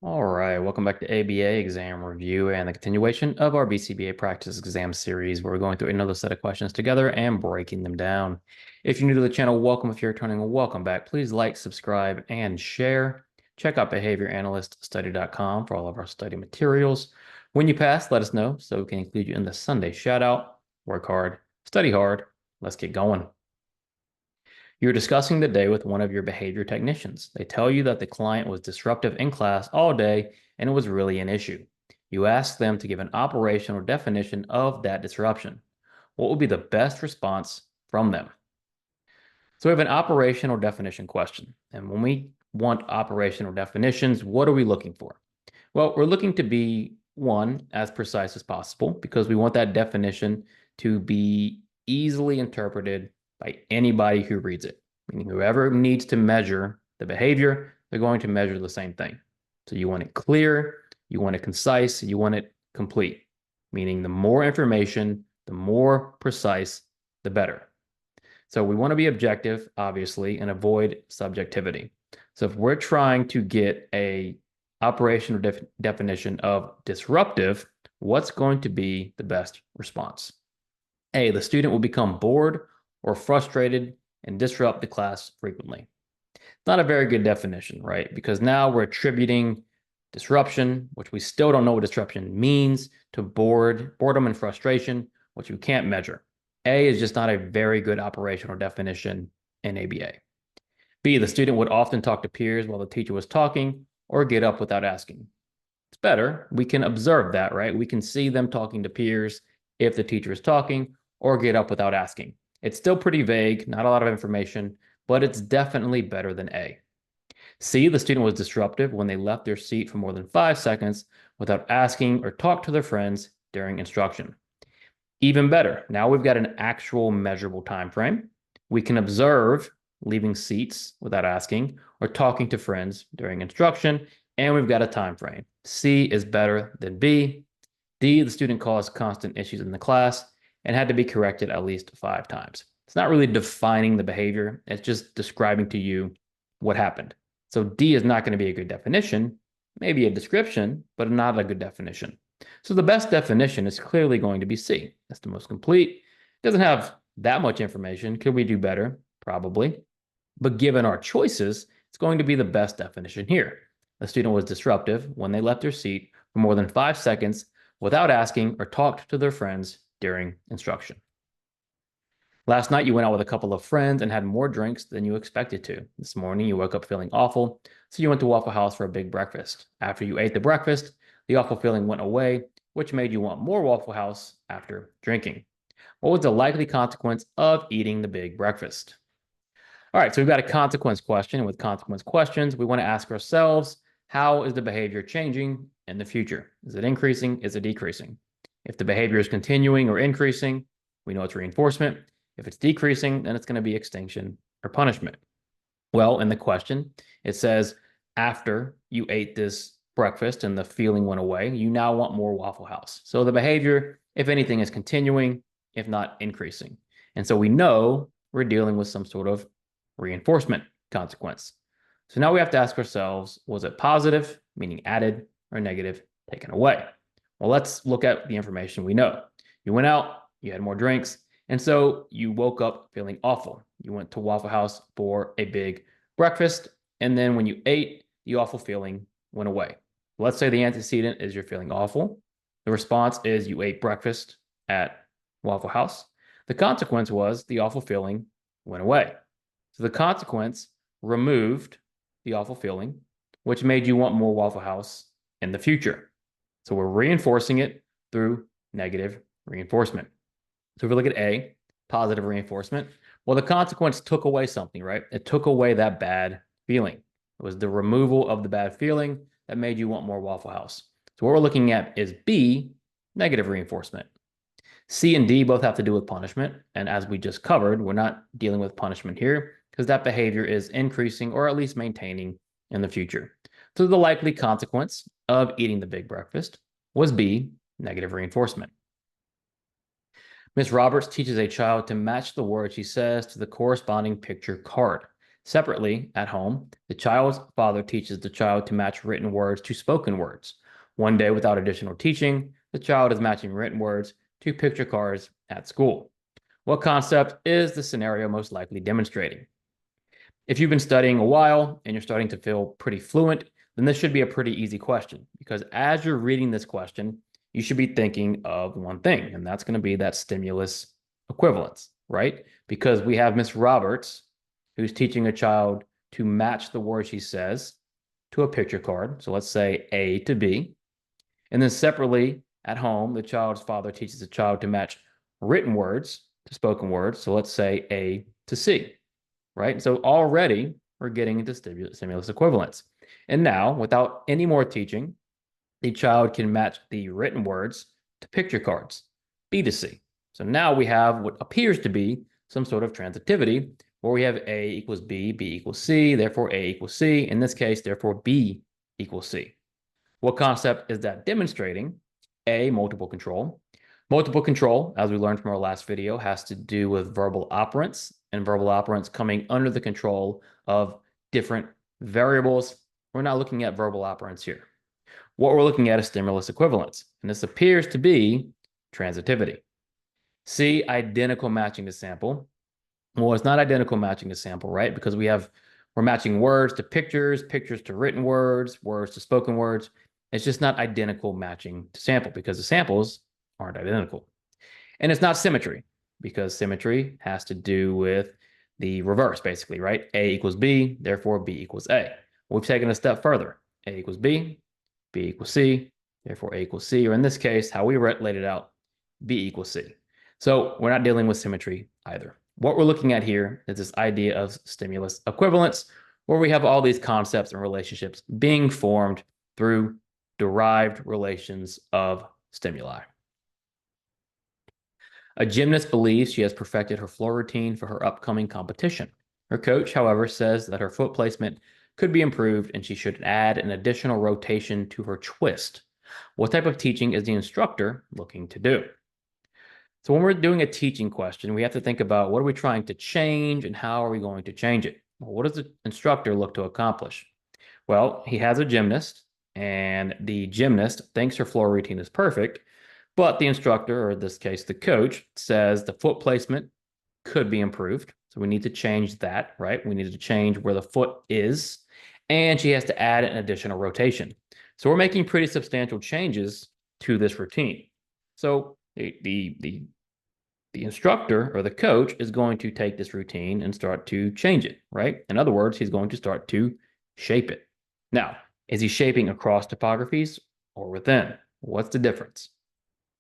All right, welcome back to ABA exam review and the continuation of our BCBA practice exam series where we're going through another set of questions together and breaking them down. If you're new to the channel, welcome. If you're returning, welcome back. Please like, subscribe, and share. Check out behavioranalyststudy.com for all of our study materials. When you pass, let us know so we can include you in the Sunday shout out. Work hard, study hard. Let's get going. You're discussing the day with one of your behavior technicians. They tell you that the client was disruptive in class all day and it was really an issue. You ask them to give an operational definition of that disruption. What would be the best response from them? So we have an operational definition question. And when we want operational definitions, what are we looking for? Well, we're looking to be, one, as precise as possible because we want that definition to be easily interpreted by anybody who reads it, meaning whoever needs to measure the behavior, they're going to measure the same thing. So you want it clear, you want it concise, you want it complete, meaning the more information, the more precise, the better. So we want to be objective, obviously, and avoid subjectivity. So if we're trying to get a operational definition of disruptive, what's going to be the best response? A, the student will become bored or frustrated and disrupt the class frequently. It's not a very good definition, right? Because now we're attributing disruption, which we still don't know what disruption means, to boredom and frustration, which we can't measure. A is just not a very good operational definition in ABA. B, the student would often talk to peers while the teacher was talking or get up without asking. It's better. We can observe that, right? We can see them talking to peers if the teacher is talking or get up without asking. It's still pretty vague, not a lot of information, but it's definitely better than A. C, the student was disruptive when they left their seat for more than 5 seconds without asking or talk to their friends during instruction. Even better, now we've got an actual measurable time frame. We can observe leaving seats without asking or talking to friends during instruction, and we've got a time frame. C is better than B. D, the student caused constant issues in the class and had to be corrected at least 5 times. It's not really defining the behavior. It's just describing to you what happened. So D is not going to be a good definition, maybe a description, but not a good definition. So the best definition is clearly going to be C. That's the most complete. It doesn't have that much information. Could we do better? Probably. But given our choices, it's going to be the best definition here. The student was disruptive when they left their seat for more than 5 seconds without asking or talked to their friends during instruction. Last night, you went out with a couple of friends and had more drinks than you expected to. This morning, you woke up feeling awful, so you went to Waffle House for a big breakfast. After you ate the breakfast, the awful feeling went away, which made you want more Waffle House after drinking. What was the likely consequence of eating the big breakfast? All right, so we've got a consequence question. With consequence questions, we want to ask ourselves, how is the behavior changing in the future? Is it increasing? Is it decreasing? If the behavior is continuing or increasing, we know it's reinforcement. If it's decreasing, then it's going to be extinction or punishment. Well, in the question, it says, after you ate this breakfast and the feeling went away, you now want more Waffle House. So the behavior, if anything, is continuing, if not increasing. And so we know we're dealing with some sort of reinforcement consequence. So now we have to ask ourselves, was it positive, meaning added, or negative, taken away? Well, let's look at the information we know. You went out, you had more drinks, and so you woke up feeling awful. You went to Waffle House for a big breakfast, and then when you ate, the awful feeling went away. Let's say the antecedent is you're feeling awful. The response is you ate breakfast at Waffle House. The consequence was the awful feeling went away. So the consequence removed the awful feeling, which made you want more Waffle House in the future. So we're reinforcing it through negative reinforcement. So if we look at A, positive reinforcement, well, the consequence took away something, right? It took away that bad feeling. It was the removal of the bad feeling that made you want more Waffle House. So what we're looking at is B, negative reinforcement. C and D both have to do with punishment. And as we just covered, we're not dealing with punishment here because that behavior is increasing or at least maintaining in the future. So the likely consequence of eating the big breakfast was B, negative reinforcement. Ms. Roberts teaches a child to match the words she says to the corresponding picture card. Separately, at home, the child's father teaches the child to match written words to spoken words. One day, without additional teaching, the child is matching written words to picture cards at school. What concept is the scenario most likely demonstrating? If you've been studying a while and you're starting to feel pretty fluent, then this should be a pretty easy question, because as you're reading this question, you should be thinking of one thing, and that's going to be that stimulus equivalence, right? Because we have Miss Roberts, who's teaching a child to match the word she says to a picture card. So let's say A to B. And then separately at home, the child's father teaches the child to match written words to spoken words. So let's say A to C, right? So already we're getting into stimulus equivalence. And now, without any more teaching, the child can match the written words to picture cards, B to C. So now we have what appears to be some sort of transitivity, where we have A equals B, B equals C, therefore A equals C. In this case, therefore B equals C. What concept is that demonstrating? A, multiple control. Multiple control, as we learned from our last video, has to do with verbal operants, and verbal operants coming under the control of different variables. We're not looking at verbal operants here. What we're looking at is stimulus equivalence, and this appears to be transitivity. C, identical matching to sample. Well, it's not identical matching to sample, right? Because we're matching words to pictures, pictures to written words, words to spoken words. It's just not identical matching to sample, because the samples aren't identical. And it's not symmetry, because symmetry has to do with the reverse, basically, right? A equals B, therefore B equals A. We've taken a step further. A equals B, B equals C, therefore A equals C, or in this case, how we laid it out, B equals C. So we're not dealing with symmetry either. What we're looking at here is this idea of stimulus equivalence, where we have all these concepts and relationships being formed through derived relations of stimuli. A gymnast believes she has perfected her floor routine for her upcoming competition. Her coach, however, says that her foot placement could be improved and she should add an additional rotation to her twist. What type of teaching is the instructor looking to do? So when we're doing a teaching question, we have to think about what are we trying to change and how are we going to change it? Well, what does the instructor look to accomplish? Well, he has a gymnast, and the gymnast thinks her floor routine is perfect, but the instructor, or in this case, the coach, says the foot placement could be improved. So we need to change that, right? We need to change where the foot is, and she has to add an additional rotation. So we're making pretty substantial changes to this routine. So the instructor or the coach is going to take this routine and start to change it, right? In other words, he's going to start to shape it. Now, is he shaping across topographies or within? What's the difference?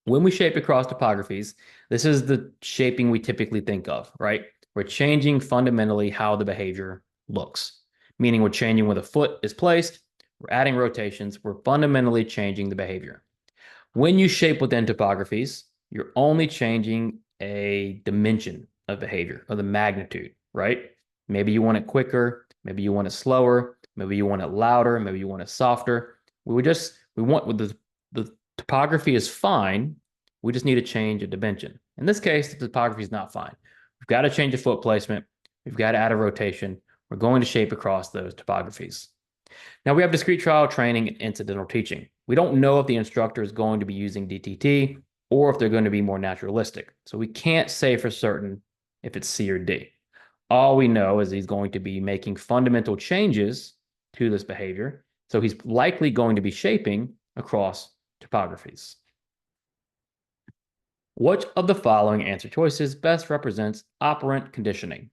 When we shape across topographies, this is the shaping we typically think of, right? We're changing fundamentally how the behavior looks, meaning we're changing where the foot is placed, we're adding rotations, we're fundamentally changing the behavior. When you shape within topographies, you're only changing a dimension of behavior, or the magnitude, right? Maybe you want it quicker, maybe you want it slower, maybe you want it louder, maybe you want it softer. We want the topography is fine. We just need to change a dimension. In this case, the topography is not fine. We've got to change the foot placement. We've got to add a rotation. We're going to shape across those topographies. Now we have discrete trial training and incidental teaching. We don't know if the instructor is going to be using DTT or if they're going to be more naturalistic. So we can't say for certain if it's C or D. All we know is he's going to be making fundamental changes to this behavior. So he's likely going to be shaping across topographies. Which of the following answer choices best represents operant conditioning?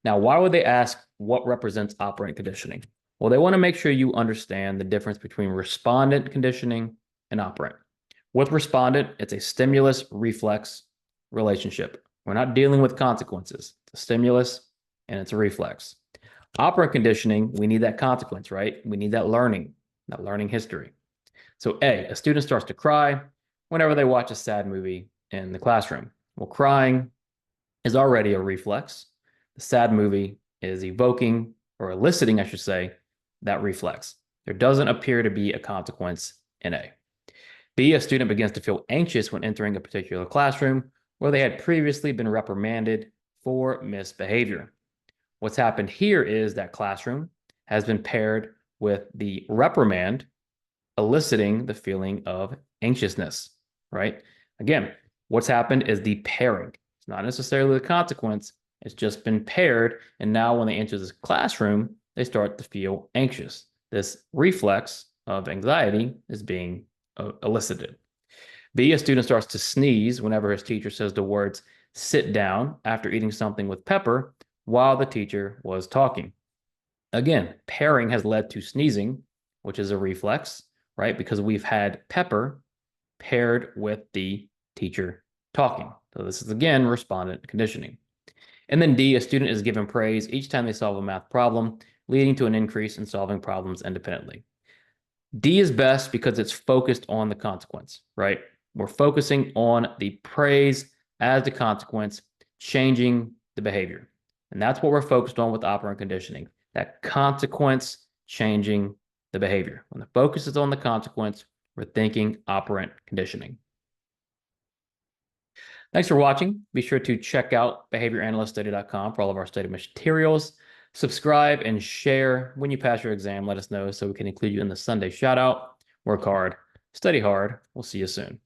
Now, why would they ask what represents operant conditioning? Well, they want to make sure you understand the difference between respondent conditioning and operant. With respondent, it's a stimulus-reflex relationship. We're not dealing with consequences. It's a stimulus and it's a reflex. Operant conditioning, we need that consequence, right? We need that learning history. So A, a student starts to cry whenever they watch a sad movie in the classroom. Well, crying is already a reflex. The sad movie is evoking, or eliciting, I should say, that reflex. There doesn't appear to be a consequence in A. B, a student begins to feel anxious when entering a particular classroom where they had previously been reprimanded for misbehavior. What's happened here is that classroom has been paired with the reprimand, eliciting the feeling of anxiousness, right? Again, what's happened is the pairing. It's not necessarily the consequence. It's just been paired. And now when they enter this classroom, they start to feel anxious. This reflex of anxiety is being elicited. B, a student starts to sneeze whenever his teacher says the words sit down after eating something with pepper while the teacher was talking. Again, pairing has led to sneezing, which is a reflex, right? Because we've had pepper paired with the teacher talking. So this is, again, respondent conditioning. And then D, a student is given praise each time they solve a math problem, leading to an increase in solving problems independently. D is best because it's focused on the consequence, right? We're focusing on the praise as the consequence, changing the behavior. And that's what we're focused on with operant conditioning, that consequence changing the behavior. When the focus is on the consequence, we're thinking operant conditioning. Thanks for watching. Be sure to check out behavioranalyststudy.com for all of our study materials. Subscribe and share. When you pass your exam, let us know so we can include you in the Sunday shout out. Work hard, study hard. We'll see you soon.